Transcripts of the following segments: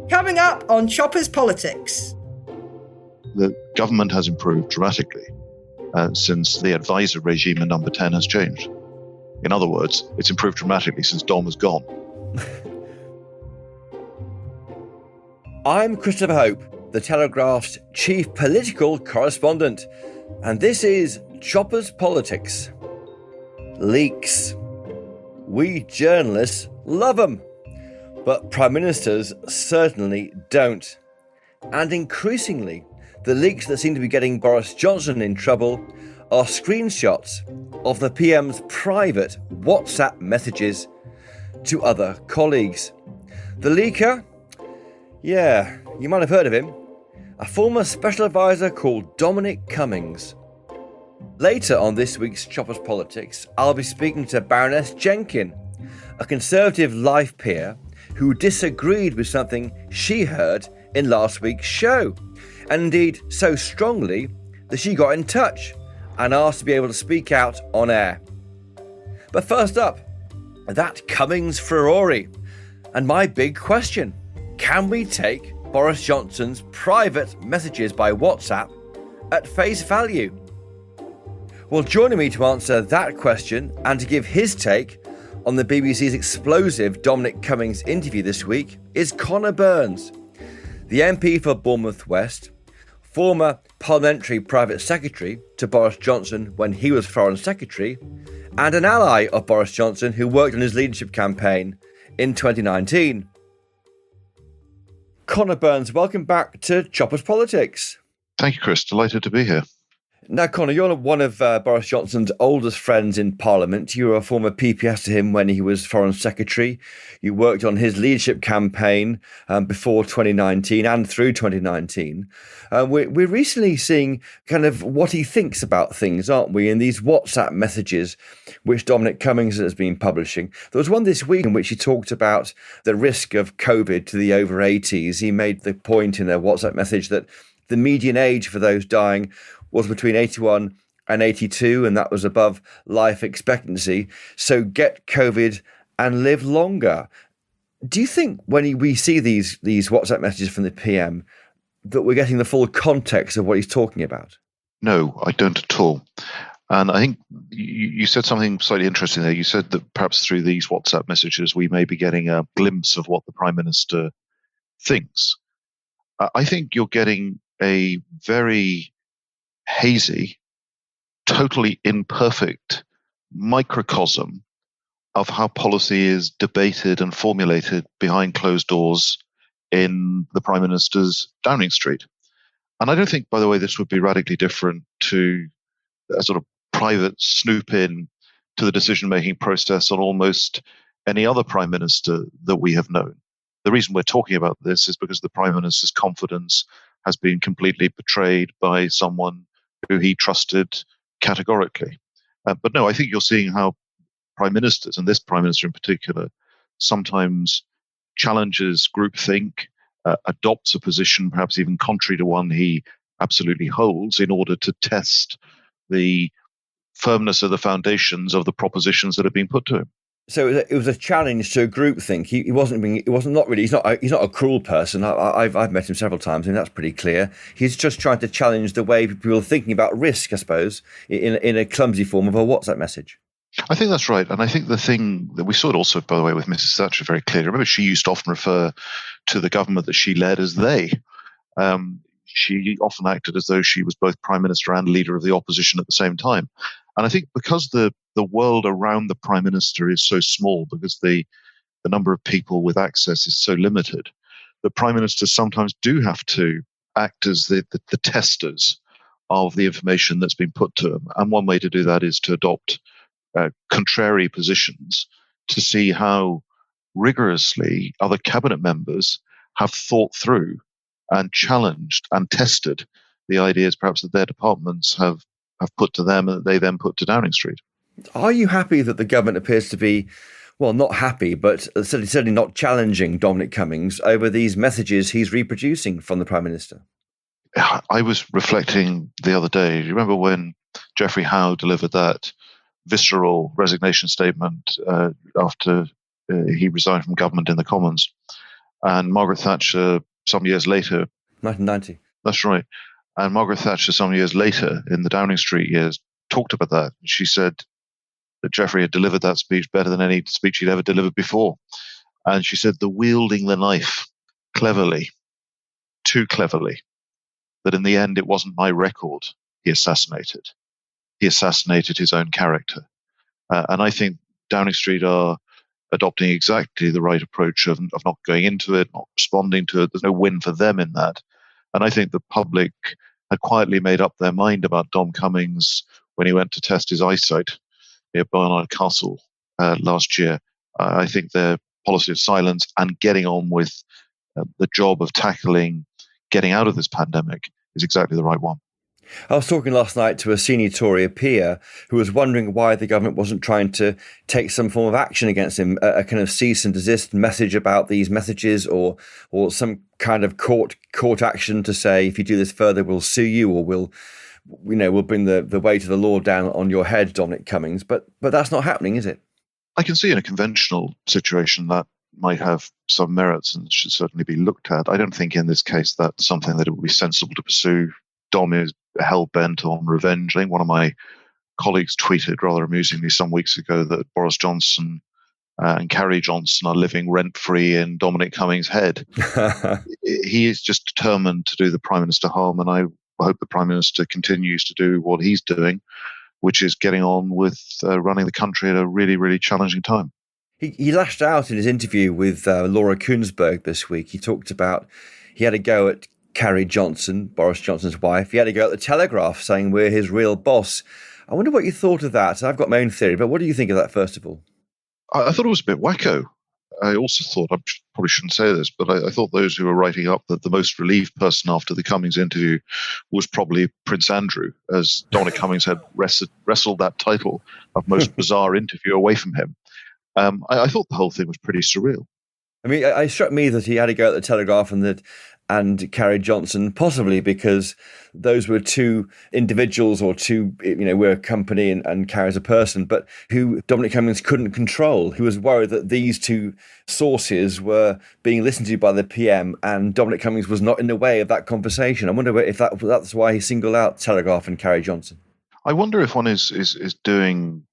Coming up on Choppers Politics. The government has improved dramatically since the advisor regime in number 10 has changed. In other words, it's improved dramatically since Dom has gone. I'm Christopher Hope, the Telegraph's chief political correspondent, and this is Choppers Politics. Leaks. We journalists love them, but prime ministers certainly don't. And increasingly, the leaks that seem to be getting Boris Johnson in trouble are screenshots of the PM's private WhatsApp messages to other colleagues. The leaker? Yeah, you might have heard of him. A former special advisor called Dominic Cummings. Later on this week's Choppers Politics, I'll be speaking to Baroness Jenkin, a Conservative life peer who disagreed with something she heard in last week's show, and indeed so strongly that she got in touch and asked to be able to speak out on air. But first up, that Cummings Ferrari, and my big question: can we take Boris Johnson's private messages by WhatsApp at face value? Well, joining me to answer that question and to give his take on the BBC's explosive Dominic Cummings interview this week is Conor Burns, the MP for Bournemouth West, former parliamentary private secretary to Boris Johnson when he was Foreign Secretary, and an ally of Boris Johnson who worked on his leadership campaign in 2019. Conor Burns, welcome back to Choppers Politics. Thank you, Chris. Delighted to be here. Now, Conor, you're one of Boris Johnson's oldest friends in Parliament. You were a former PPS to him when he was Foreign Secretary. You worked on his leadership campaign before 2019 and through 2019. We're recently seeing kind of what he thinks about things, aren't we, in these WhatsApp messages which Dominic Cummings has been publishing. There was one this week in which he talked about the risk of COVID to the over 80s. He made the point in a WhatsApp message that the median age for those dying was between 81 and 82, and that was above life expectancy. So get COVID and live longer. Do you think when we see these WhatsApp messages from the PM that we're getting the full context of what he's talking about? No, I don't at all. And I think you said something slightly interesting there. You said that perhaps through these WhatsApp messages, we may be getting a glimpse of what the Prime Minister thinks. I think you're getting a very hazy, totally imperfect microcosm of how policy is debated and formulated behind closed doors in the Prime Minister's Downing Street. And I don't think, by the way, this would be radically different to a sort of private snoop in to the decision-making process on almost any other Prime Minister that we have known. The reason we're talking about this is because the Prime Minister's confidence has been completely betrayed by someone who he trusted categorically. But no, I think you're seeing how prime ministers, and this prime minister in particular, sometimes challenges groupthink, adopts a position perhaps even contrary to one he absolutely holds in order to test the firmness of the foundations of the propositions that have been put to him. So it was a challenge to groupthink. He's not a cruel person. I've met him several times, and that's pretty clear. He's just trying to challenge the way people are thinking about risk, I suppose, in a clumsy form of a WhatsApp message. I think that's right. And I think the thing that we saw it also, by the way, with Mrs. Thatcher very clearly. Remember, she used to often refer to the government that she led as they. She often acted as though she was both Prime Minister and leader of the opposition at the same time. And I think because the world around the Prime Minister is so small, because the number of people with access is so limited, the Prime Ministers sometimes do have to act as the testers of the information that's been put to them. And one way to do that is to adopt contrary positions to see how rigorously other cabinet members have thought through and challenged and tested the ideas perhaps that their departments have put to them and that they then put to Downing Street. Are you happy that the government appears to be, well, not happy, but certainly not challenging Dominic Cummings over these messages he's reproducing from the Prime Minister? I was reflecting the other day. Do you remember when Geoffrey Howe delivered that visceral resignation statement after he resigned from government in the Commons? And Margaret Thatcher, some years later, 1990. that's right. And Margaret Thatcher, some years later, in the Downing Street years, talked about that. She said that Geoffrey had delivered that speech better than any speech he'd ever delivered before. And she said the wielding the knife cleverly, too cleverly, that in the end it wasn't my record he assassinated. He assassinated his own character. And I think Downing Street are adopting exactly the right approach of not going into it, not responding to it. There's no win for them in that. And I think the public had quietly made up their mind about Dom Cummings when he went to test his eyesight near Barnard Castle last year. I think their policy of silence and getting on with the job of tackling getting out of this pandemic is exactly the right one. I was talking last night to a senior Tory peer who was wondering why the government wasn't trying to take some form of action against him, a kind of cease and desist message about these messages, or some kind of court action to say, if you do this further, we'll sue you, or we'll bring the weight of the law down on your head, Dominic Cummings. But that's not happening, is it? I can see in a conventional situation that might have some merits and should certainly be looked at. I don't think in this case that's something that it would be sensible to pursue. Dom is hell-bent on revenge. I think one of my colleagues tweeted rather amusingly some weeks ago that Boris Johnson and Carrie Johnson are living rent-free in Dominic Cummings' head. He is just determined to do the Prime Minister harm, and I hope the Prime Minister continues to do what he's doing, which is getting on with running the country at a really, really challenging time. He lashed out in his interview with Laura Kuenssberg this week. He talked about he had a go at Carrie Johnson, Boris Johnson's wife. He had to go at the Telegraph saying we're his real boss. I wonder what you thought of that. I've got my own theory, but what do you think of that, first of all? I thought it was a bit wacko. I also thought, I probably shouldn't say this, but I thought those who were writing up that the most relieved person after the Cummings interview was probably Prince Andrew, as Dominic Cummings had wrestled that title of most bizarre interview away from him. I thought the whole thing was pretty surreal. I mean, it struck me that he had to go at the Telegraph and Carrie Johnson, possibly because those were two individuals, or two, we're a company and Carrie's a person, but who Dominic Cummings couldn't control. He was worried that these two sources were being listened to by the PM, and Dominic Cummings was not in the way of that conversation. I wonder if that's why he singled out Telegraph and Carrie Johnson. I wonder if one is doing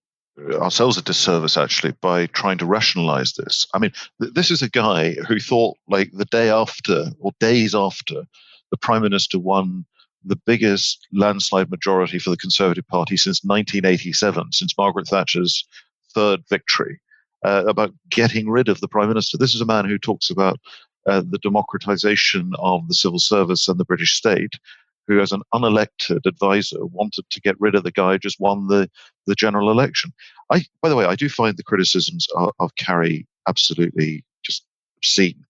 ourselves a disservice, actually, by trying to rationalize this. I mean, this is a guy who thought, like, the day after or days after the Prime Minister won the biggest landslide majority for the Conservative Party since 1987, since Margaret Thatcher's third victory, about getting rid of the Prime Minister. This is a man who talks about the democratization of the civil service and the British state, who, as an unelected advisor, wanted to get rid of the guy who just won the general election. By the way, I do find the criticisms of Carrie absolutely just obscene.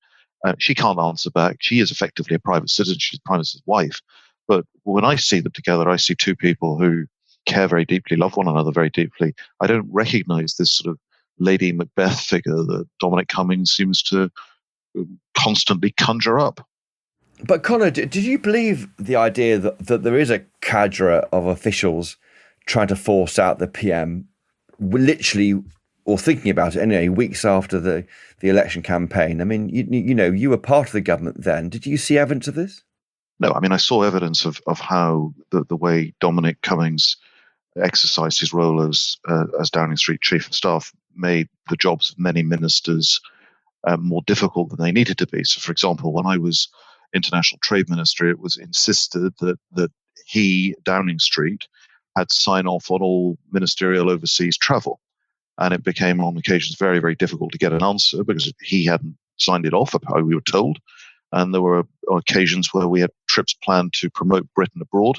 She can't answer back. She is effectively a private citizen. She's the Prime Minister's wife. But when I see them together, I see two people who care very deeply, love one another very deeply. I don't recognize this sort of Lady Macbeth figure that Dominic Cummings seems to constantly conjure up. But Conor, did you believe the idea that there is a cadre of officials trying to force out the PM, literally, or thinking about it anyway, weeks after the election campaign? I mean, you were part of the government then. Did you see evidence of this? No, I mean, I saw evidence of how the way Dominic Cummings exercised his role as Downing Street Chief of Staff made the jobs of many ministers more difficult than they needed to be. So, for example, when I was International Trade Minister, it was insisted that he, Downing Street, had sign off on all ministerial overseas travel. And it became on occasions very, very difficult to get an answer because he hadn't signed it off, we were told. And there were occasions where we had trips planned to promote Britain abroad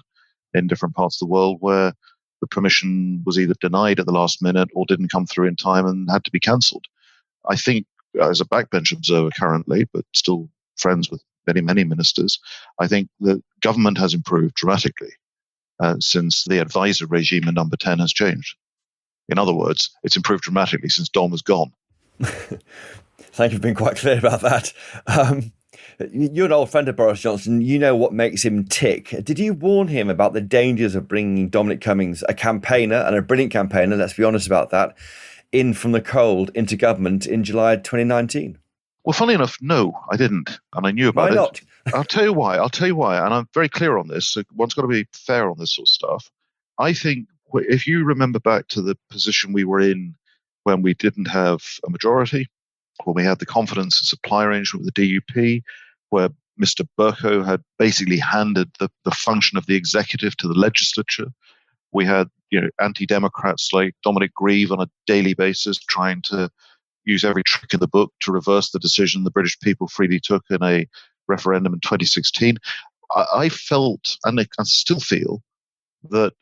in different parts of the world where the permission was either denied at the last minute or didn't come through in time and had to be cancelled. I think, as a backbench observer currently, but still friends with many, many ministers, I think the government has improved dramatically since the advisor regime in number 10 has changed. In other words, it's improved dramatically since Dom has gone. Thank you for being quite clear about that. You're an old friend of Boris Johnson. You know what makes him tick. Did you warn him about the dangers of bringing Dominic Cummings, a campaigner and a brilliant campaigner, let's be honest about that, in from the cold into government in July 2019? Well, funnily enough, no, I didn't, and I knew about Why not? I'll tell you why. And I'm very clear on this. So one's got to be fair on this sort of stuff. I think if you remember back to the position we were in when we didn't have a majority, when we had the confidence and supply arrangement with the DUP, where Mr. Bercow had basically handed the function of the executive to the legislature. We had anti-democrats like Dominic Grieve on a daily basis trying to use every trick in the book to reverse the decision the British people freely took in a referendum in 2016. I felt, and I still feel, that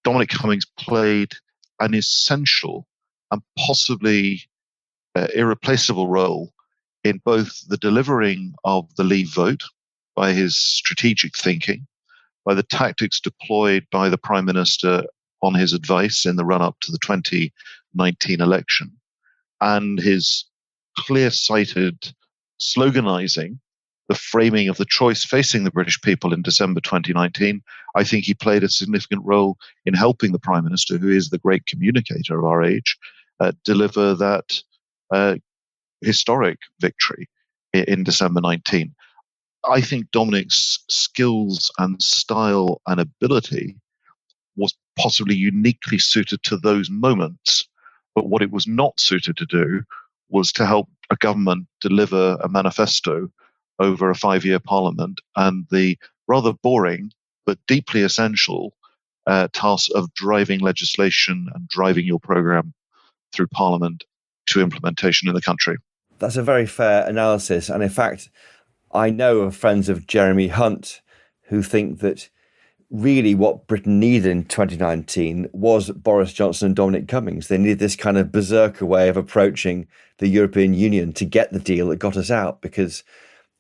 Dominic Cummings played an essential and possibly irreplaceable role in both the delivering of the Leave vote by his strategic thinking, by the tactics deployed by the Prime Minister on his advice in the run-up to the 2019 election, and his clear-sighted sloganizing, the framing of the choice facing the British people in December 2019. I think he played a significant role in helping the Prime Minister, who is the great communicator of our age, deliver that historic victory in December 19. I think Dominic's skills and style and ability was possibly uniquely suited to those moments. But what it was not suited to do was to help a government deliver a manifesto over a 5-year parliament and the rather boring but deeply essential task of driving legislation and driving your programme through parliament to implementation in the country. That's a very fair analysis. And in fact, I know of friends of Jeremy Hunt who think that really what Britain needed in 2019 was Boris Johnson and Dominic Cummings. They needed this kind of berserker way of approaching the European Union to get the deal that got us out, because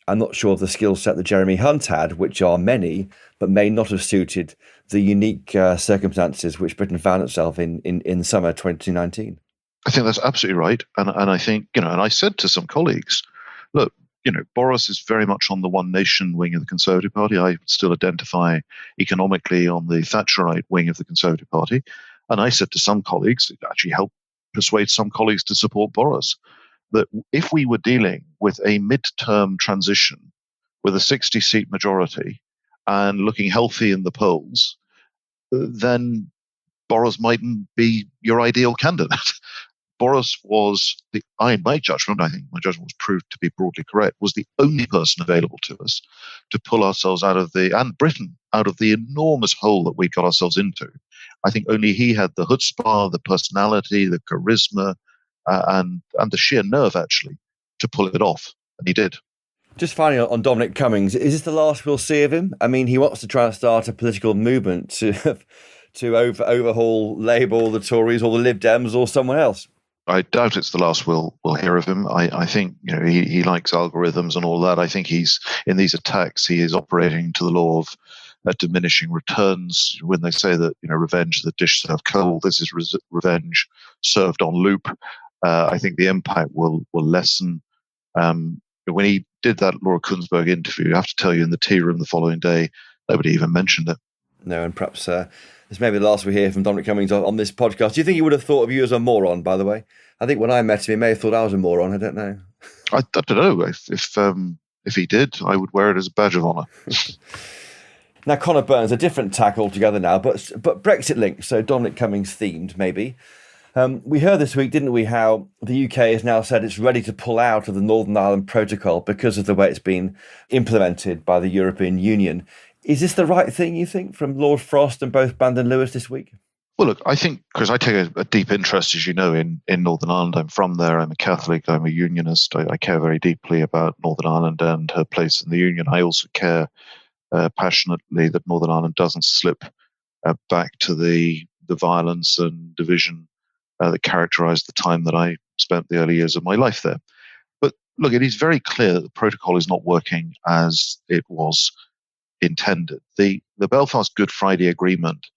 I'm not sure of the skill set that Jeremy Hunt had, which are many, but may not have suited the unique circumstances which Britain found itself in summer 2019. I think that's absolutely right. And I think, and I said to some colleagues, look, Boris is very much on the One Nation wing of the Conservative Party. I still identify economically on the Thatcherite wing of the Conservative Party. And I said to some colleagues, it actually helped persuade some colleagues to support Boris, that if we were dealing with a mid-term transition with a 60-seat majority and looking healthy in the polls, then Boris mightn't be your ideal candidate. Boris was, my judgment, I think my judgment was proved to be broadly correct, was the only person available to us to pull ourselves and Britain out of the enormous hole that we got ourselves into. I think only he had the chutzpah, the personality, the charisma, and the sheer nerve, actually, to pull it off. And he did. Just finally on Dominic Cummings, is this the last we'll see of him? I mean, he wants to try and start a political movement to overhaul Labour or the Tories or the Lib Dems or someone else. I doubt it's the last we'll hear of him. I think he likes algorithms and all that. I think he's in these attacks. He is operating to the law of diminishing returns. When they say that revenge is a dish served cold, this is revenge served on loop. I think the impact will lessen. When he did that Laura Kuenssberg interview, I have to tell you, in the tea room the following day, nobody even mentioned it. No, and perhaps this may be the last we hear from Dominic Cummings on this podcast. Do you think he would have thought of you as a moron, by the way? I think when I met him, he may have thought I was a moron. I don't know. I don't know. If he did, I would wear it as a badge of honour. Now, Conor Burns, a different tack altogether now, but Brexit linked, so Dominic Cummings themed, maybe. We heard this week, didn't we, how the UK has now said it's ready to pull out of the Northern Ireland Protocol because of the way it's been implemented by the European Union. Is this the right thing, you think, from Lord Frost and both Brandon Lewis this week? Well, look, I think, because I take a deep interest, as you know, in Northern Ireland. I'm from there. I'm a Catholic. I'm a Unionist. I care very deeply about Northern Ireland and her place in the Union. I also care passionately that Northern Ireland doesn't slip back to the violence and division that characterised the time that I spent the early years of my life there. But look, it is very clear that the protocol is not working as it was intended. The Belfast Good Friday Agreement,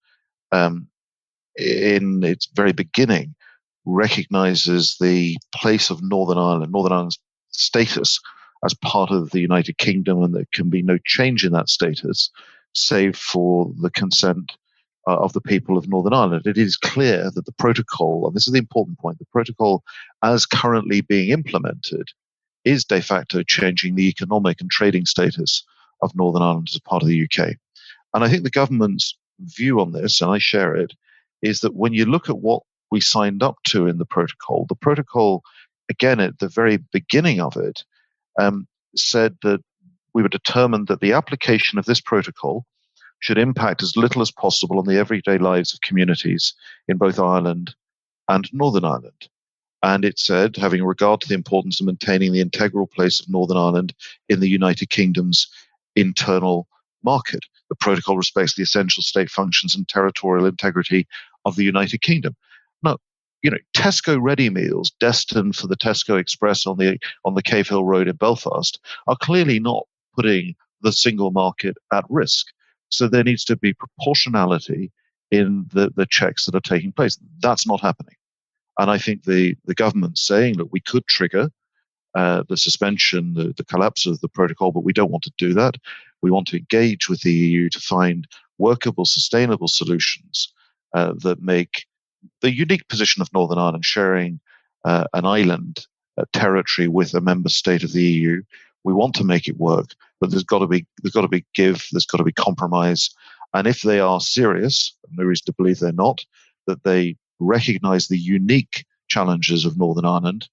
in its very beginning, recognises the place of Northern Ireland's status as part of the United Kingdom, and there can be no change in that status save for the consent of the people of Northern Ireland. It is clear that the protocol, and this is the important point, the protocol as currently being implemented is de facto changing the economic and trading status of Northern Ireland as a part of the UK. And I think the government's view on this, and I share it, is that when you look at what we signed up to in the protocol, again, at the very beginning of it, said that we were determined that the application of this protocol should impact as little as possible on the everyday lives of communities in both Ireland and Northern Ireland. And it said, having regard to the importance of maintaining the integral place of Northern Ireland in the United Kingdom's internal market. The protocol respects the essential state functions and territorial integrity of the United Kingdom. Now, Tesco ready meals destined for the Tesco Express on the Cave Hill Road in Belfast are clearly not putting the single market at risk. So there needs to be proportionality in the checks that are taking place. That's not happening. And I think the government saying that we could trigger the suspension, the collapse of the protocol, but we don't want to do that. We want to engage with the EU to find workable, sustainable solutions that make the unique position of Northern Ireland sharing an island territory with a member state of the EU. We want to make it work, but there's got to be give, there's got to be compromise. And if they are serious, and there is to believe they're not, that they recognise the unique challenges of Northern Ireland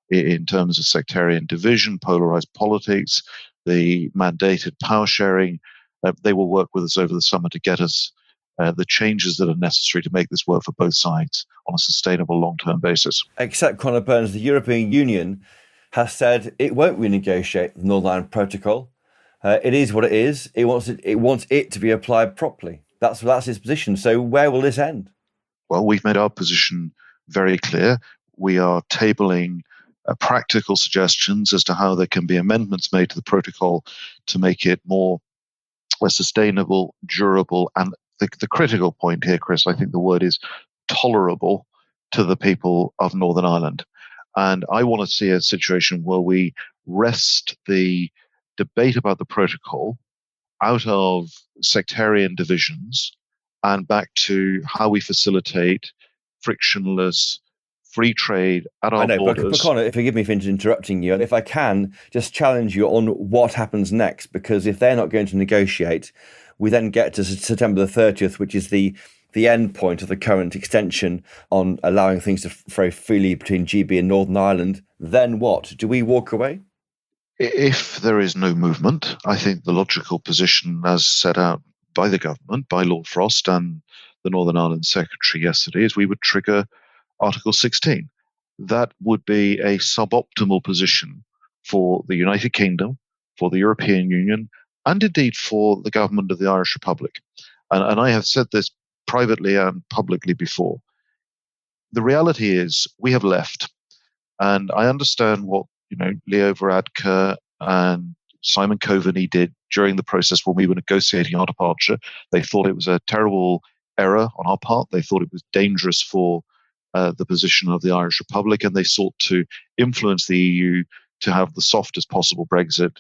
in terms of sectarian division, polarised politics, the mandated power sharing, they will work with us over the summer to get us the changes that are necessary to make this work for both sides on a sustainable long-term basis. Except, Conor Burns, the European Union has said it won't renegotiate the Northern Ireland Protocol. It is what it is. It wants it to be applied properly. That's its position. So where will this end? Well, we've made our position very clear. We are tabling practical suggestions as to how there can be amendments made to the protocol to make it more sustainable, durable, and the critical point here, Chris, I think the word is tolerable to the people of Northern Ireland. And I want to see a situation where we wrest the debate about the protocol out of sectarian divisions and back to how we facilitate frictionless free trade at our borders. But Conor, forgive me for interrupting you. If I can, just challenge you on what happens next, because if they're not going to negotiate, we then get to September the 30th, which is the end point of the current extension on allowing things to flow freely between GB and Northern Ireland. Then what? Do we walk away? If there is no movement, I think the logical position as set out by the government, by Lord Frost and the Northern Ireland Secretary yesterday, is we would trigger Article 16. That would be a suboptimal position for the United Kingdom, for the European Union, and indeed for the government of the Irish Republic. And I have said this privately and publicly before. The reality is we have left. And I understand what Leo Varadkar and Simon Coveney did during the process when we were negotiating our departure. They thought it was a terrible error on our part. They thought it was dangerous for the position of the Irish Republic, and they sought to influence the EU to have the softest possible Brexit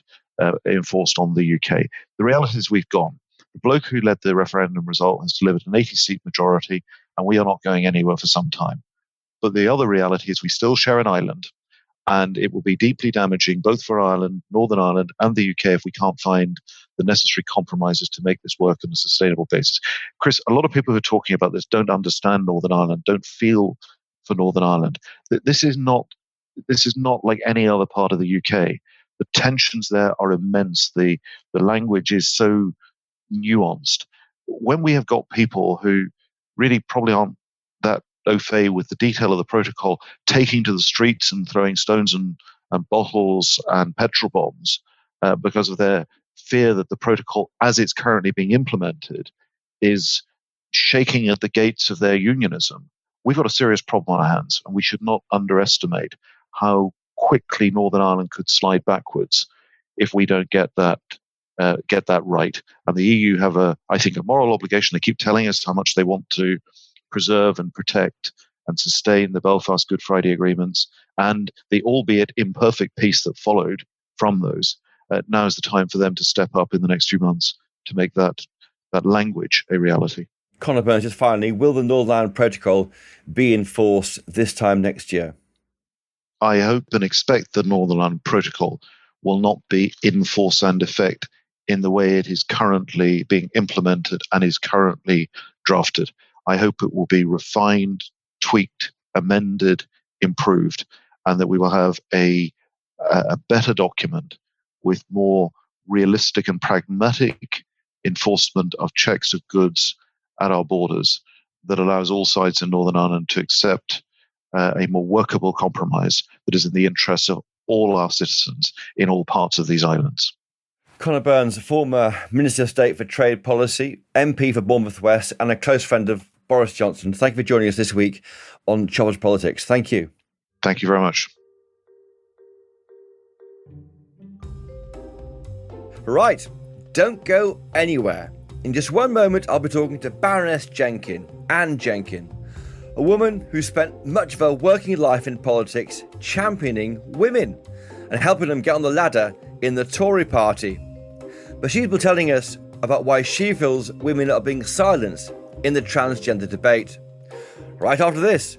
enforced on the UK. The reality is we've gone. The bloke who led the referendum result has delivered an 80-seat majority, and we are not going anywhere for some time. But the other reality is we still share an island, and it will be deeply damaging both for Ireland, Northern Ireland, and the UK if we can't find the necessary compromises to make this work on a sustainable basis. Chris, a lot of people who are talking about this don't understand Northern Ireland, don't feel for Northern Ireland. This is not like any other part of the UK. The tensions there are immense. The language is so nuanced. When we have got people who really probably aren't that au fait with the detail of the protocol taking to the streets and throwing stones and bottles and petrol bombs because of their fear that the protocol as it's currently being implemented is shaking at the gates of their unionism, we've got a serious problem on our hands, and we should not underestimate how quickly Northern Ireland could slide backwards if we don't get that right. And the EU have I think, a moral obligation. They keep telling us how much they want to preserve and protect and sustain the Belfast Good Friday agreements and the albeit imperfect peace that followed from those. Now is the time for them to step up in the next few months to make that language a reality. Conor Burns, just finally, will the Northern Ireland Protocol be in force this time next year? I hope and expect the Northern Ireland Protocol will not be in force and effect in the way it is currently being implemented and is currently drafted. I hope it will be refined, tweaked, amended, improved, and that we will have a better document with more realistic and pragmatic enforcement of checks of goods at our borders that allows all sides in Northern Ireland to accept a more workable compromise that is in the interests of all our citizens in all parts of these islands. Conor Burns, former Minister of State for Trade Policy, MP for Bournemouth West, and a close friend of Boris Johnson. Thank you for joining us this week on Choppers Politics. Thank you. Thank you very much. Right, don't go anywhere. In just one moment, I'll be talking to Baroness Jenkin, Anne Jenkin, a woman who spent much of her working life in politics championing women and helping them get on the ladder in the Tory party. But she's been telling us about why she feels women are being silenced in the transgender debate. Right after this.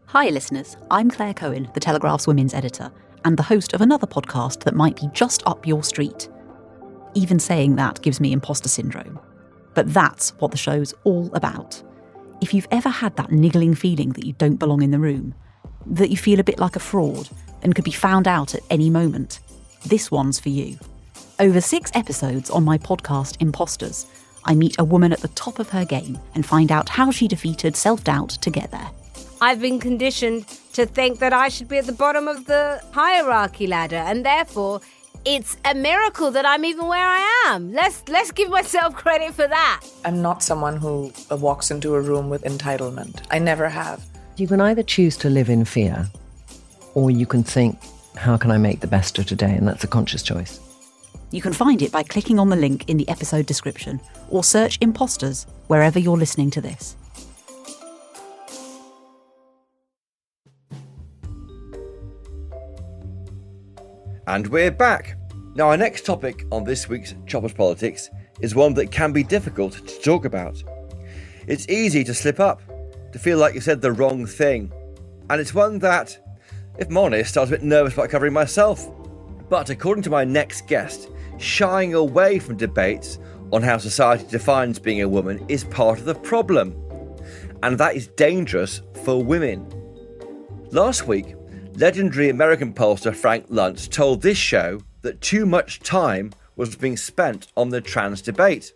Hi listeners, I'm Claire Cohen, the Telegraph's women's editor, and the host of another podcast that might be just up your street. Even saying that gives me imposter syndrome. But that's what the show's all about. If you've ever had that niggling feeling that you don't belong in the room, that you feel a bit like a fraud and could be found out at any moment, this one's for you. Over 6 episodes on my podcast Imposters, I meet a woman at the top of her game and find out how she defeated self-doubt to get there. I've been conditioned to think that I should be at the bottom of the hierarchy ladder, and therefore it's a miracle that I'm even where I am. Let's give myself credit for that. I'm not someone who walks into a room with entitlement. I never have. You can either choose to live in fear, or you can think, how can I make the best of today? And that's a conscious choice. You can find it by clicking on the link in the episode description or search Imposters wherever you're listening to this. And we're back. Now, our next topic on this week's Choppers Politics is one that can be difficult to talk about. It's easy to slip up, to feel like you said the wrong thing. And it's one that, if I'm honest, I was a bit nervous about covering myself. But according to my next guest, shying away from debates on how society defines being a woman is part of the problem. And that is dangerous for women. Last week, legendary American pollster Frank Luntz told this show that too much time was being spent on the trans debate.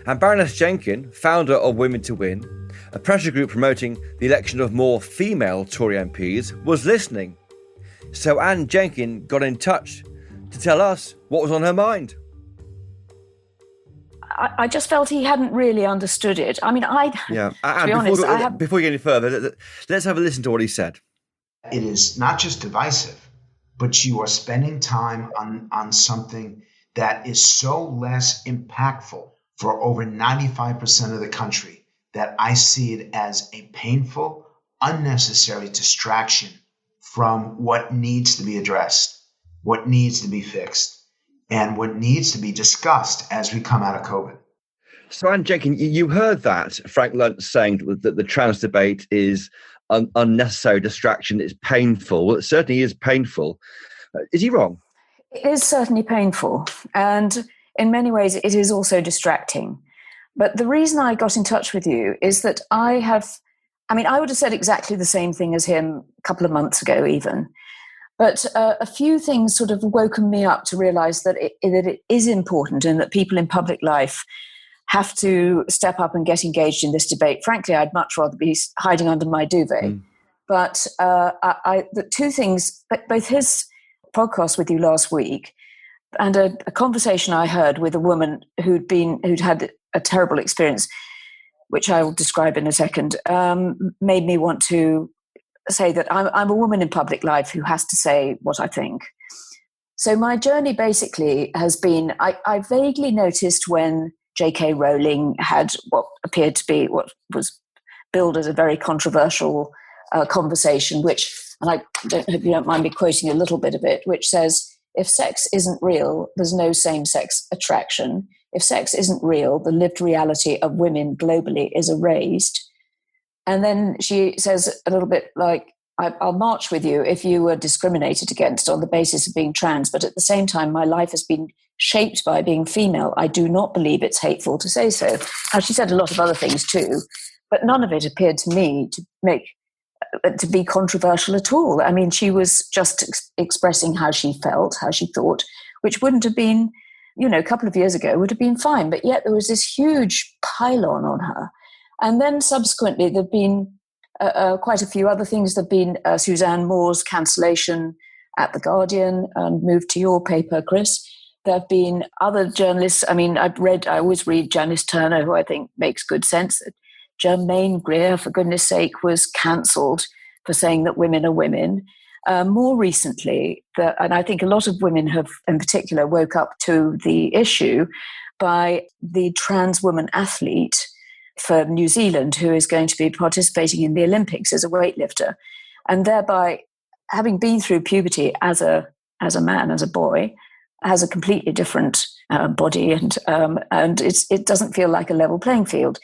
And Baroness Jenkin, founder of Women to Win, a pressure group promoting the election of more female Tory MPs, was listening. So Anne Jenkin got in touch to tell us what was on her mind. I just felt he hadn't really understood it. I mean, to be honest, before we get any further, let's have a listen to what he said. It is not just divisive, but you are spending time on something that is so less impactful for over 95% of the country that I see it as a painful, unnecessary distraction from what needs to be addressed, what needs to be fixed, and what needs to be discussed as we come out of COVID. So, Anne Jenkin, you heard that Frank Luntz saying that the trans debate is unnecessary distraction. It's painful. Well, it certainly is painful. Is he wrong? it is certainly painful. And in many ways, it is also distracting. But the reason I got in touch with you is that I would have said exactly the same thing as him a couple of months ago even. But a few things sort of woken me up to realize that it is important and that people in public life have to step up and get engaged in this debate. Frankly, I'd much rather be hiding under my duvet. Mm. But the two things, both his podcast with you last week and a conversation I heard with a woman who'd had a terrible experience, which I will describe in a second, made me want to say that I'm a woman in public life who has to say what I think. So my journey basically has been, I vaguely noticed when J.K. Rowling had what appeared to be what was billed as a very controversial conversation, which, and I hope you don't mind me quoting a little bit of it, which says, if sex isn't real, there's no same-sex attraction. If sex isn't real, the lived reality of women globally is erased. And then she says a little bit like, I'll march with you if you were discriminated against on the basis of being trans, but at the same time, my life has been shaped by being female. I do not believe it's hateful to say so. Now, she said a lot of other things too, but none of it appeared to me to be controversial at all. I mean, she was just expressing how she felt, how she thought, which wouldn't have been, a couple of years ago would have been fine. But yet there was this huge pylon on her. And then subsequently, there've been quite a few other things. There've been Suzanne Moore's cancellation at The Guardian and moved to your paper, Chris. There have been other journalists. I mean, I always read Janice Turner, who I think makes good sense. Germaine Greer, for goodness sake, was cancelled for saying that women are women. More recently, and I think a lot of women have, in particular, woke up to the issue by the trans woman athlete for New Zealand who is going to be participating in the Olympics as a weightlifter, and thereby, having been through puberty as a man, as a boy, has a completely different body, and it doesn't feel like a level playing field.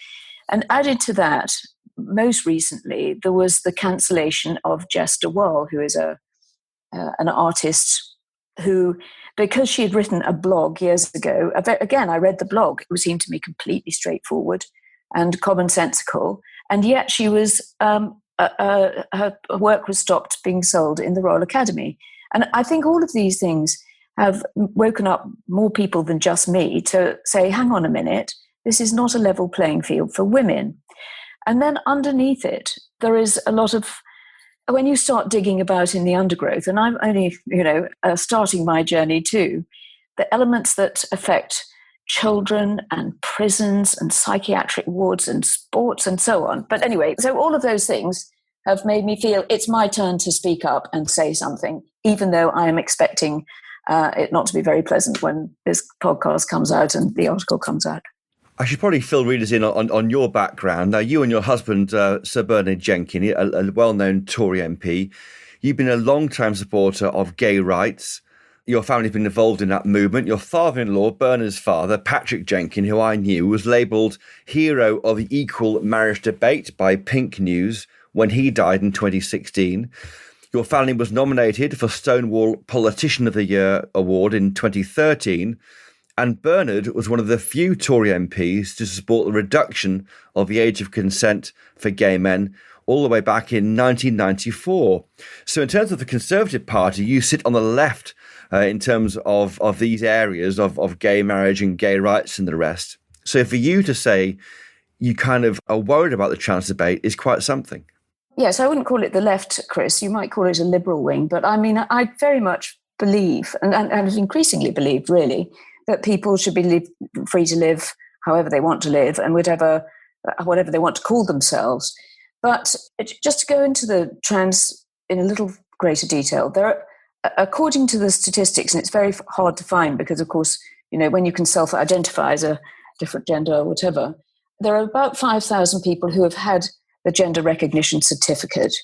And added to that, most recently, there was the cancellation of Jess de Waal, who is an artist who, because she had written a blog years ago, again, I read the blog, it seemed to me completely straightforward and commonsensical, and yet she was, her work was stopped being sold in the Royal Academy. And I think all of these things have woken up more people than just me to say, hang on a minute, this is not a level playing field for women. And then underneath it, there is a lot of, when you start digging about in the undergrowth, and I'm only, starting my journey too, the elements that affect children and prisons and psychiatric wards and sports and so on. But anyway, so all of those things have made me feel it's my turn to speak up and say something, even though I am expecting it not to be very pleasant when this podcast comes out and the article comes out. I should probably fill readers in on your background. Now, you and your husband, Sir Bernard Jenkin, a well-known Tory MP, you've been a long-time supporter of gay rights. Your family's been involved in that movement. Your father-in-law, Bernard's father, Patrick Jenkin, who I knew, was labelled hero of the equal marriage debate by Pink News when he died in 2016. Your family was nominated for Stonewall Politician of the Year award in 2013. And Bernard was one of the few Tory MPs to support the reduction of the age of consent for gay men all the way back in 1994. So in terms of the Conservative Party, you sit on the left in terms of these areas of gay marriage and gay rights and the rest. So for you to say you kind of are worried about the trans debate is quite something. Yes, I wouldn't call it the left, Chris. You might call it a liberal wing. But I mean, I very much believe, and increasingly believe, really, that people should be free to live however they want to live and whatever they want to call themselves. But just to go into the trans in a little greater detail, there are, according to the statistics, and it's very hard to find because, of course, when you can self-identify as a different gender or whatever, there are about 5,000 people who have had the gender recognition certificate.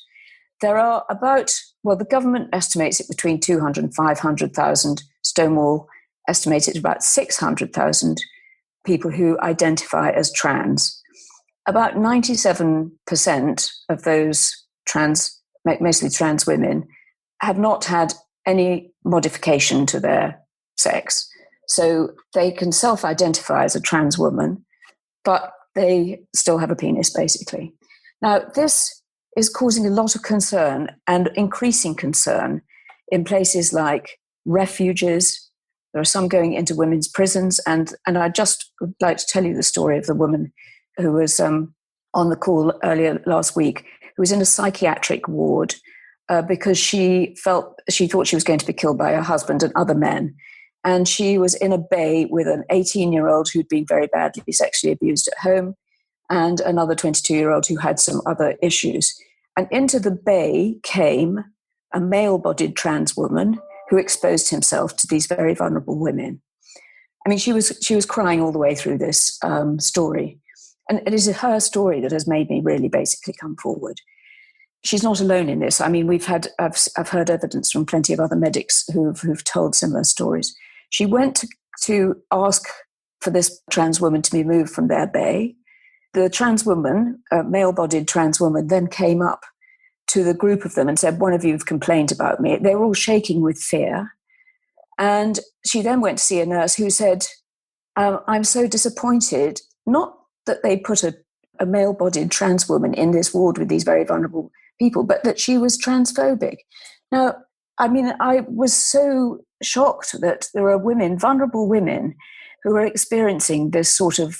There are the government estimates it between 200 and 500,000. Stonewall estimated about 600,000 people who identify as trans. About 97% of those mostly trans women, have not had any modification to their sex. So they can self-identify as a trans woman, but they still have a penis, basically. Now, this is causing a lot of concern and increasing concern in places like refuges. There are some going into women's prisons. And I just would like to tell you the story of the woman who was on the call earlier last week, who was in a psychiatric ward because she thought she was going to be killed by her husband and other men. And she was in a bay with an 18-year-old who'd been very badly sexually abused at home and another 22-year-old who had some other issues. And into the bay came a male-bodied trans woman who exposed himself to these very vulnerable women. I mean, she was crying all the way through this story. And it is her story that has made me really basically come forward. She's not alone in this. I mean, I've heard evidence from plenty of other medics who've told similar stories. She went to ask for this trans woman to be moved from their bay. the trans woman, a male-bodied trans woman, then came up to the group of them and said, one of you have complained about me. They were all shaking with fear. And she then went to see a nurse who said, I'm so disappointed, not that they put a male-bodied trans woman in this ward with these very vulnerable people, but that she was transphobic. Now, I mean, I was so shocked that there are women, vulnerable women, who are experiencing this sort of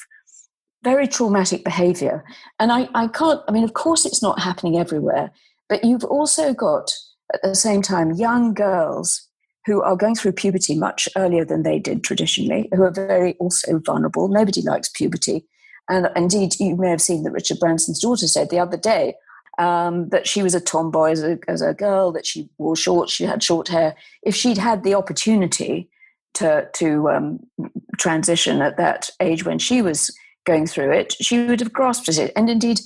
very traumatic behavior. And I can't, I mean, of course it's not happening everywhere, but you've also got, at the same time, young girls who are going through puberty much earlier than they did traditionally, who are very also vulnerable. Nobody likes puberty. And indeed, you may have seen that Richard Branson's daughter said the other day that she was a tomboy as a girl, that she wore shorts, she had short hair. If she'd had the opportunity to transition at that age when she was going through it, she would have grasped at it. And indeed,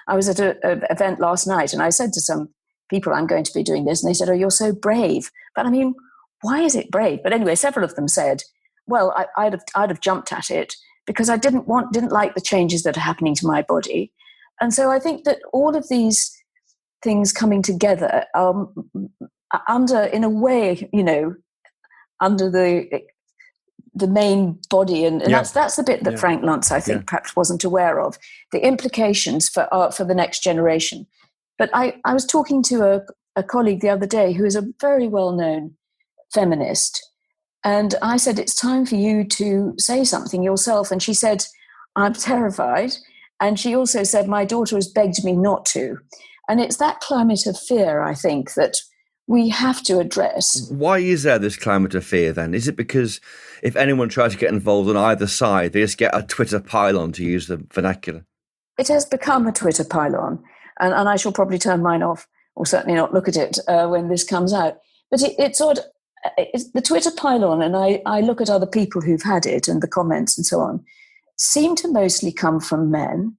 I was at an event last night and I said to some people, I'm going to be doing this. And they said, oh, you're so brave. But I mean, why is it brave? But anyway, several of them said, well, I'd have jumped at it because I didn't like the changes that are happening to my body. And so I think that all of these things coming together under, in a way, you know, under the main body, and that's the bit that Frank Luntz, I think, perhaps wasn't aware of, the implications for the next generation. But I was talking to a colleague the other day who is a very well-known feminist, and I said, it's time for you to say something yourself. And she said, I'm terrified. And she also said, my daughter has begged me not to. And it's that climate of fear, I think, that we have to address. Why is there this climate of fear then? Is it because if anyone tries to get involved on either side, they just get a Twitter pylon, to use the vernacular? It has become a Twitter pylon, and I shall probably turn mine off, or certainly not look at it when this comes out. But it's odd. It's the Twitter pylon, and I look at other people who've had it and the comments and so on, seem to mostly come from men,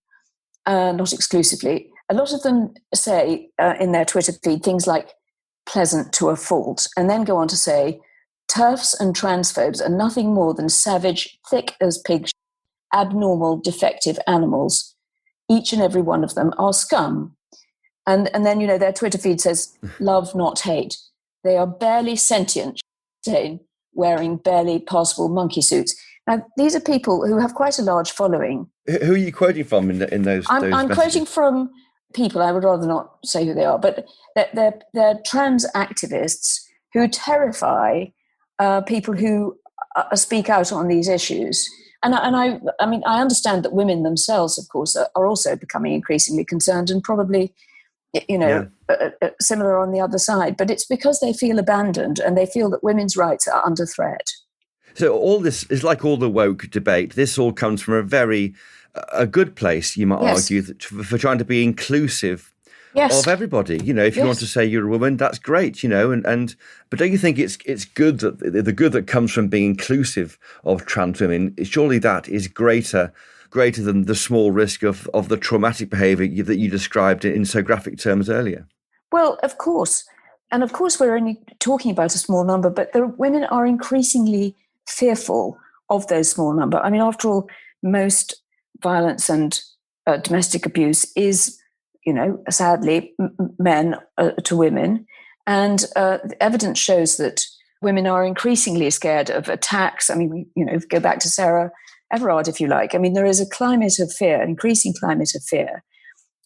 not exclusively. A lot of them say in their Twitter feed things like pleasant to a fault, and then go on to say TERFs and transphobes are nothing more than savage, thick as pigs, abnormal, defective animals. Each and every one of them are scum. And then, you know, their Twitter feed says love, not hate. They are barely sentient, wearing barely passable monkey suits. Now, these are people who have quite a large following. Who are you quoting from in those I'm quoting from people, I would rather not say who they are, but they're trans activists who terrify people who speak out on these issues. And I mean, I understand that women themselves, of course, are also becoming increasingly concerned, and probably, you know, similar on the other side. But it's because they feel abandoned and they feel that women's rights are under threat. So all this is like all the woke debate. This all comes from a good place, you might argue, for trying to be inclusive of everybody. You know, if you want to say you're a woman, that's great, you know, but don't you think it's good that the good that comes from being inclusive of trans women, surely that is greater than the small risk of the traumatic behaviour that you described in so graphic terms earlier? Well, of course. And of course, we're only talking about a small number, but the women are increasingly fearful of those small number. I mean, after all, most violence and domestic abuse is, you know, sadly, men to women. And evidence shows that women are increasingly scared of attacks. I mean, you know, go back to Sarah Everard, if you like. I mean, there is a climate of fear, an increasing climate of fear.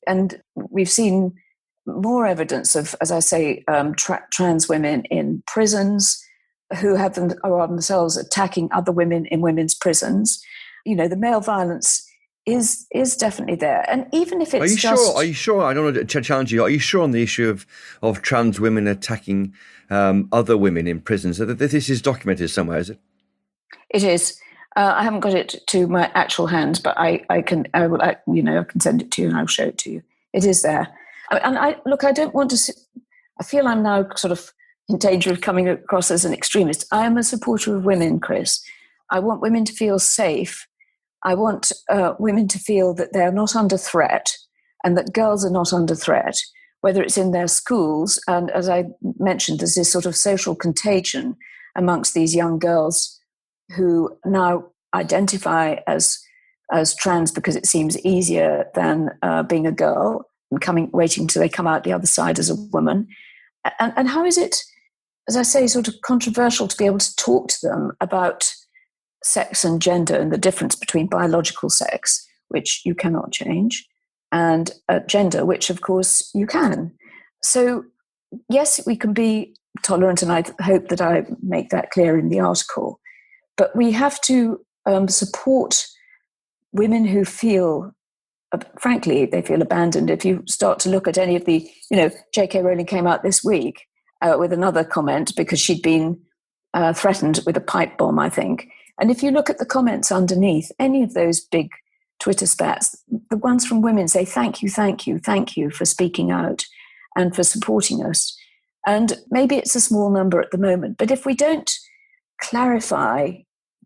And we've seen more evidence of, as I say, trans women in prisons who are themselves attacking other women in women's prisons. You know, the male violence is definitely there. And even if it's Are you sure? I don't want to challenge you. Are you sure on the issue of trans women attacking other women in prisons? This is documented somewhere, is it? It is. I haven't got it to my actual hands, but I can send it to you and I'll show it to you. It is there. And I don't want to, I feel I'm now sort of in danger of coming across as an extremist. I am a supporter of women, Chris. I want women to feel safe. I want women to feel that they're not under threat and that girls are not under threat, whether it's in their schools. And as I mentioned, there's this sort of social contagion amongst these young girls who now identify as as trans because it seems easier than being a girl and waiting till they come out the other side as a woman. And how is it, as I say, sort of controversial to be able to talk to them about sex and gender and the difference between biological sex, which you cannot change, and gender, which of course you can. So yes, we can be tolerant, and I hope that I make that clear in the article, but we have to support women who feel, frankly, they feel abandoned. If you start to look at any of the, J.K. Rowling came out this week with another comment because she'd been threatened with a pipe bomb, I think. And if you look at the comments underneath, any of those big Twitter spats, the ones from women say, thank you for speaking out and for supporting us. And maybe it's a small number at the moment, but if we don't clarify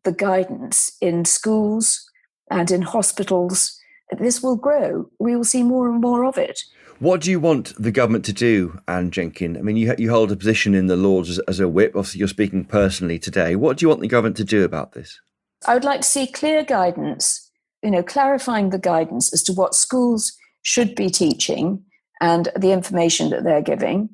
the guidance in schools and in hospitals, this will grow. We will see more and more of it. What do you want the government to do, Anne Jenkin? I mean, you hold a position in the Lords as a whip. Obviously, you're speaking personally today. What do you want the government to do about this? I would like to see clear guidance, clarifying the guidance as to what schools should be teaching and the information that they're giving.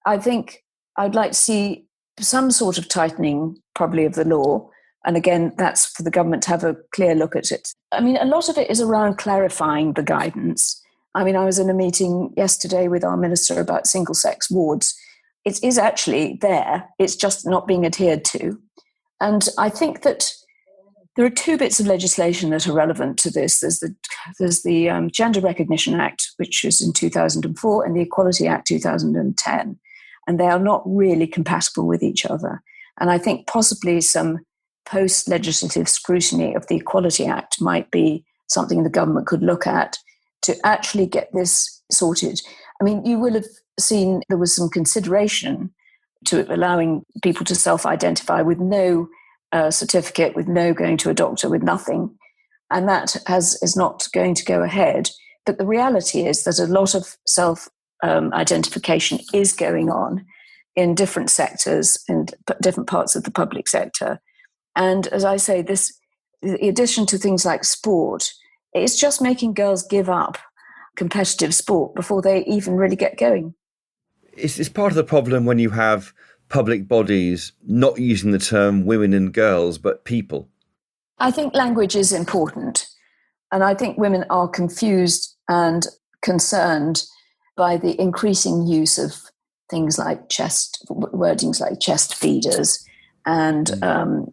I think I'd like to see some sort of tightening, probably, of the law. And again, that's for the government to have a clear look at it. I mean, a lot of it is around clarifying the guidance. I mean, I was in a meeting yesterday with our minister about single-sex wards. It is actually there. It's just not being adhered to. And I think that there are two bits of legislation that are relevant to this. There's the Gender Recognition Act, which was in 2004, and the Equality Act 2010. And they are not really compatible with each other. And I think possibly some post-legislative scrutiny of the Equality Act might be something the government could look at to actually get this sorted. I mean, you will have seen there was some consideration to allowing people to self-identify with no certificate, with no going to a doctor, with nothing. And that is not going to go ahead. But the reality is that a lot of self-identification is going on in different sectors and different parts of the public sector. And as I say, in addition to things like sport, it's just making girls give up competitive sport before they even really get going. It's part of the problem when you have public bodies not using the term women and girls, but people. I think language is important. And I think women are confused and concerned by the increasing use of things like wordings like chest feeders and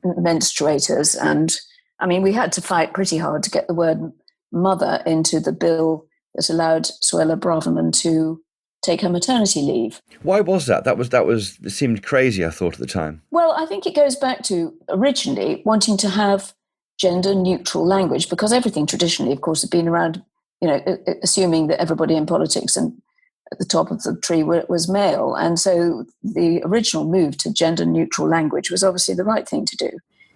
menstruators. And I mean, we had to fight pretty hard to get the word mother into the bill that allowed Suella Braverman to take her maternity leave. Why was that? It seemed crazy, I thought, at the time. Well, I think it goes back to originally wanting to have gender neutral language, because everything traditionally, of course, had been around, assuming that everybody in politics and at the top of the tree was male. And so the original move to gender neutral language was obviously the right thing to do.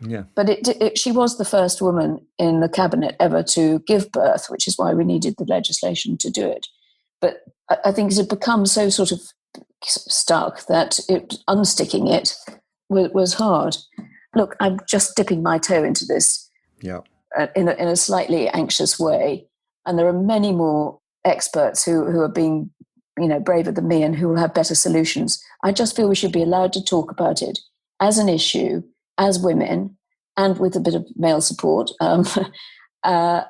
Yeah. But she was the first woman in the cabinet ever to give birth, which is why we needed the legislation to do it. But I think it had become so sort of stuck that unsticking it was hard. Look, I'm just dipping my toe into this in a slightly anxious way. And there are many more experts who are being, braver than me and who will have better solutions. I just feel we should be allowed to talk about it as an issue, as women, and with a bit of male support,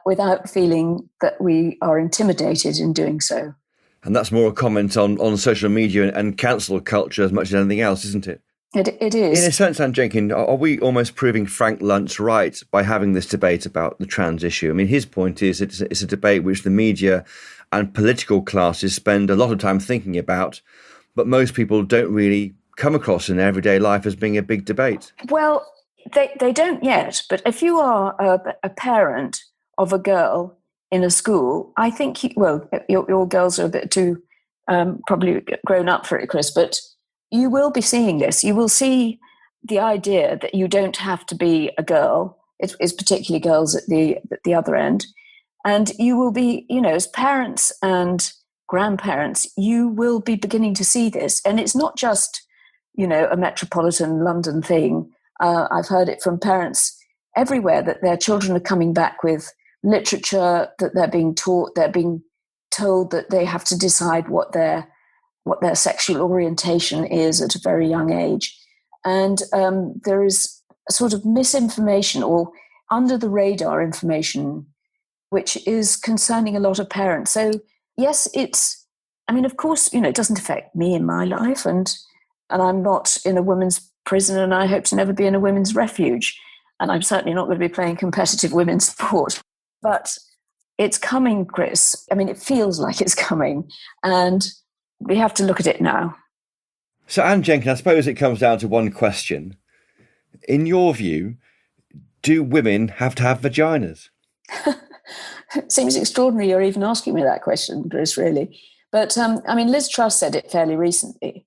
without feeling that we are intimidated in doing so. And that's more a comment on social media and cancel culture as much as anything else, isn't it? It is. In a sense, Anne Jenkin, are we almost proving Frank Luntz right by having this debate about the trans issue? I mean, his point is it's a debate which the media and political classes spend a lot of time thinking about, but most people don't really come across in their everyday life as being a big debate. Well, they don't yet. But if you are a parent of a girl in a school, I think, your girls are a bit too probably grown up for it, Chris, but you will be seeing this. You will see the idea that you don't have to be a girl. It's particularly girls at the other end. And you will be, as parents and grandparents, you will be beginning to see this. And it's not just, a metropolitan London thing. I've heard it from parents everywhere that their children are coming back with literature that they're being taught. They're being told that they have to decide what their sexual orientation is at a very young age. And there is a sort of misinformation or under the radar information, which is concerning a lot of parents. So yes, of course, it doesn't affect me in my life, and I'm not in a women's prison, and I hope to never be in a women's refuge. And I'm certainly not going to be playing competitive women's sport. But it's coming, Chris. It feels like it's coming, and we have to look at it now. So, Anne Jenkin, I suppose it comes down to one question. In your view, do women have to have vaginas? It seems extraordinary you're even asking me that question, Chris, really. But, Liz Truss said it fairly recently,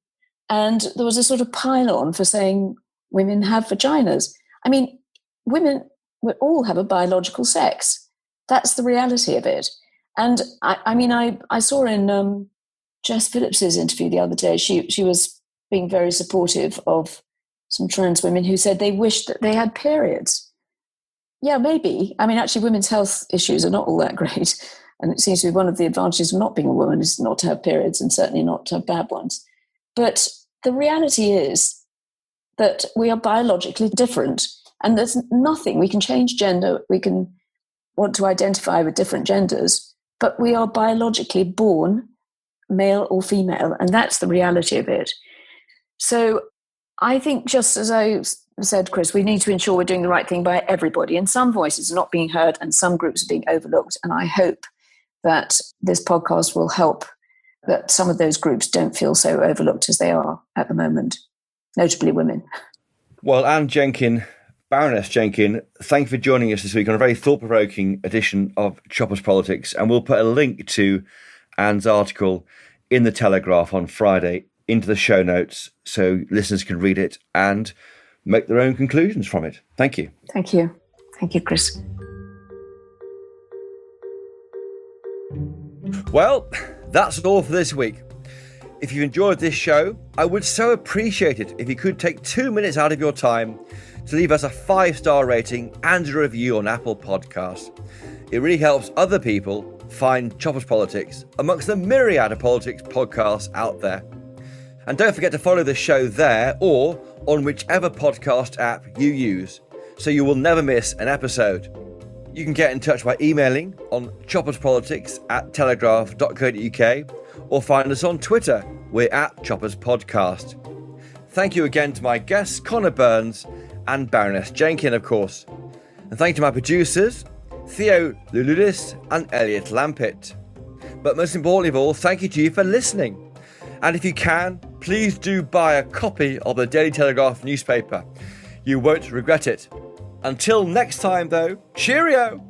and there was a sort of pile-on for saying women have vaginas. Women all have a biological sex. That's the reality of it. And, I saw in Jess Phillips's interview the other day, she was being very supportive of some trans women who said they wished that they had periods. Yeah, maybe. Actually, women's health issues are not all that great. And it seems to be one of the advantages of not being a woman is not to have periods, and certainly not to have bad ones. But the reality is that we are biologically different. And there's nothing, we can change gender, we can want to identify with different genders, but we are biologically born male or female, and that's the reality of it. So I think, just as I said, Chris, we need to ensure we're doing the right thing by everybody, and some voices are not being heard and some groups are being overlooked, and I hope that this podcast will help that some of those groups don't feel so overlooked as they are at the moment, notably women. Well, Anne Jenkin, Baroness Jenkin, thank you for joining us this week on a very thought-provoking edition of Choppers Politics, and we'll put a link to Anne's article in the Telegraph on Friday into the show notes so listeners can read it and make their own conclusions from it. Thank you. Thank you. Thank you, Chris. Well, that's all for this week. If you enjoyed this show, I would so appreciate it if you could take 2 minutes out of your time to leave us a 5-star rating and a review on Apple Podcasts. It really helps other people find Choppers Politics amongst the myriad of politics podcasts out there. And don't forget to follow the show there or on whichever podcast app you use, so you will never miss an episode. You can get in touch by emailing on chopperspolitics@telegraph.co.uk or find us on Twitter. We're at Choppers Podcast. Thank you again to my guests, Connor Burns and Baroness Jenkin, of course. And thank you to my producers, Theo Luludis and Elliot Lampitt. But most importantly of all, thank you to you for listening. And if you can, please do buy a copy of the Daily Telegraph newspaper. You won't regret it. Until next time, though, cheerio!